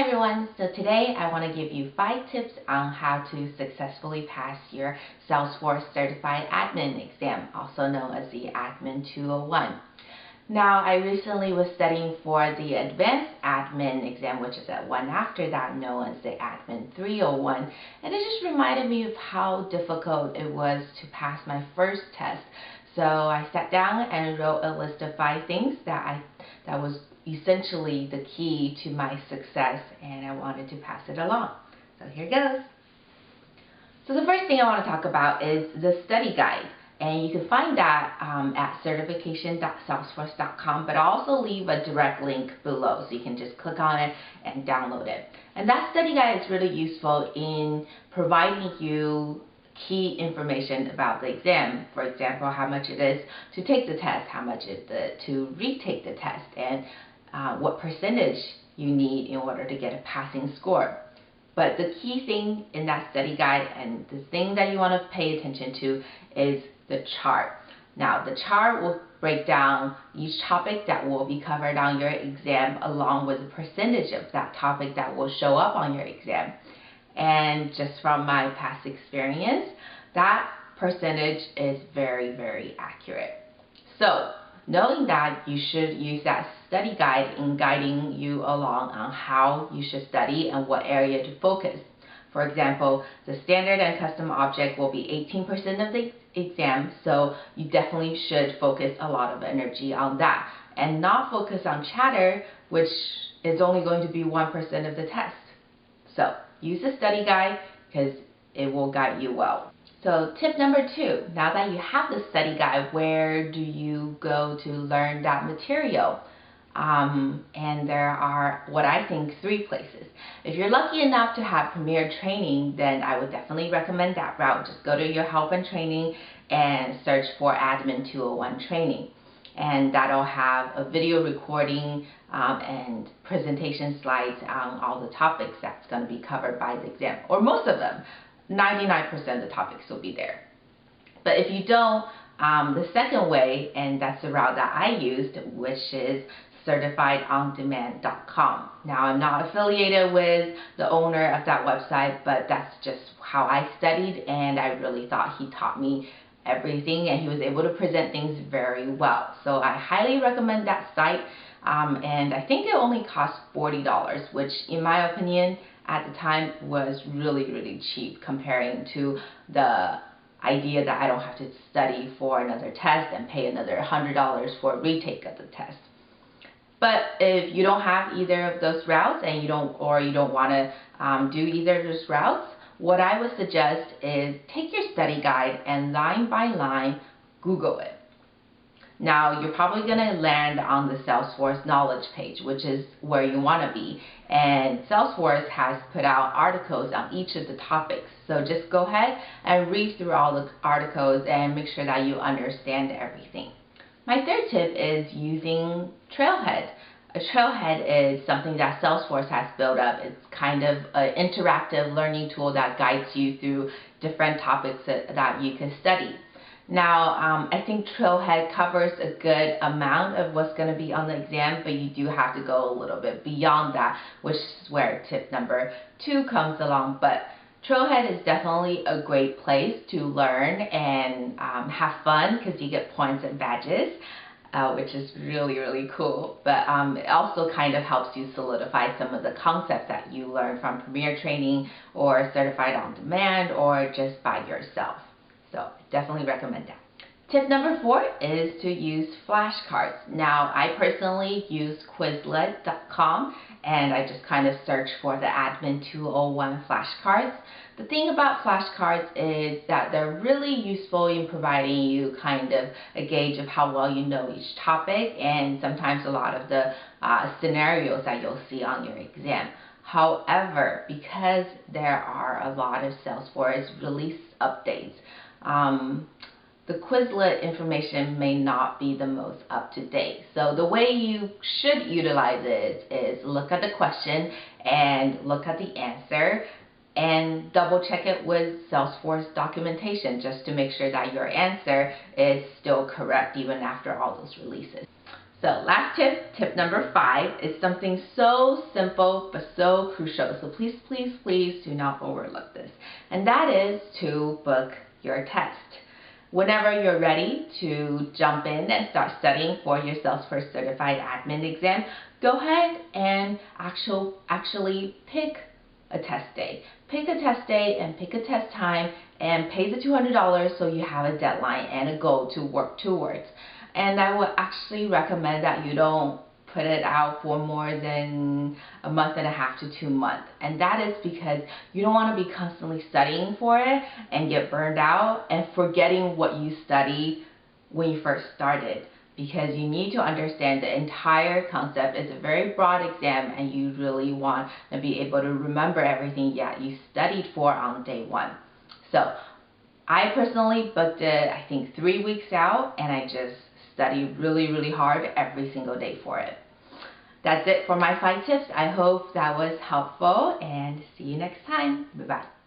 everyone, so today I want to give you 5 tips on how to successfully pass your Salesforce Certified Admin exam, also known as the Admin 201. Now, I recently was studying for the Advanced Admin exam, which is at one after that, known as the Admin 301, and it just reminded me of how difficult it was to pass my first test. So I sat down and wrote a list of 5 things that was essentially the key to my success, and I wanted to pass it along. So here goes. So the first thing I want to talk about is the study guide, and you can find that at certification.salesforce.com, but I'll also leave a direct link below so you can just click on it and download it. And that study guide is really useful in providing you key information about the exam. For example, how much it is to take the test, how much it is to retake the test, and what percentage you need in order to get a passing score. But the key thing in that study guide, and the thing that you want to pay attention to, is the chart. Now, the chart will break down each topic that will be covered on your exam, along with the percentage of that topic that will show up on your exam. And just from my past experience, that percentage is very, very accurate. So, knowing that, you should use that study guide in guiding you along on how you should study and what area to focus. For example, the standard and custom object will be 18% of the exam, so you definitely should focus a lot of energy on that and not focus on chatter, which is only going to be 1% of the test. So use the study guide because it will guide you well. So tip number 2, now that you have the study guide, where do you go to learn that material? And there are, what I think, 3 places. If you're lucky enough to have Premier training, then I would definitely recommend that route. Just go to your help and training and search for Admin 201 training. And that'll have a video recording and presentation slides on all the topics that's going to be covered by the exam, or most of them. 99% of the topics will be there. But if you don't, the second way, and that's the route that I used, which is certifiedondemand.com. Now, I'm not affiliated with the owner of that website, but that's just how I studied, and I really thought he taught me everything, and he was able to present things very well. So I highly recommend that site, and I think it only costs $40, which in my opinion at the time was really, really cheap comparing to the idea that I don't have to study for another test and pay another $100 for a retake of the test. But if you don't have either of those routes and you don't want to do either of those routes, what I would suggest is take your study guide and line by line Google it. Now, you're probably going to land on the Salesforce knowledge page, which is where you want to be. And Salesforce has put out articles on each of the topics. So just go ahead and read through all the articles and make sure that you understand everything. My third tip is using Trailhead. A Trailhead is something that Salesforce has built up. It's kind of an interactive learning tool that guides you through different topics that you can study. Now, I think Trailhead covers a good amount of what's going to be on the exam, but you do have to go a little bit beyond that, which is where tip number 2 comes along. But Trailhead is definitely a great place to learn and have fun because you get points and badges, which is really, really cool. But it also kind of helps you solidify some of the concepts that you learn from Premier training or Certified on Demand or just by yourself. So definitely recommend that. Tip number 4 is to use flashcards. Now, I personally use Quizlet.com, and I just kind of search for the Admin 201 flashcards. The thing about flashcards is that they're really useful in providing you kind of a gauge of how well you know each topic, and sometimes a lot of the scenarios that you'll see on your exam. However, because there are a lot of Salesforce release updates, the Quizlet information may not be the most up-to-date. So the way you should utilize it is look at the question and look at the answer and double check it with Salesforce documentation just to make sure that your answer is still correct even after all those releases. So last tip, tip number 5, is something so simple but so crucial. So please, please, please do not overlook this. And that is to book your test. Whenever you're ready to jump in and start studying for your Salesforce Certified Admin exam, go ahead and actually pick a test day. Pick a test day and pick a test time and pay the $200 so you have a deadline and a goal to work towards. And I would actually recommend that you don't put it out for more than a month and a half to 2 months. And that is because you don't want to be constantly studying for it and get burned out and forgetting what you studied when you first started. Because you need to understand the entire concept. It's a very broad exam and you really want to be able to remember everything you studied for on day 1. So I personally booked it, I think 3 weeks out, and I just studied really, really hard every single day for it. That's it for my 5 tips. I hope that was helpful, and see you next time. Bye-bye.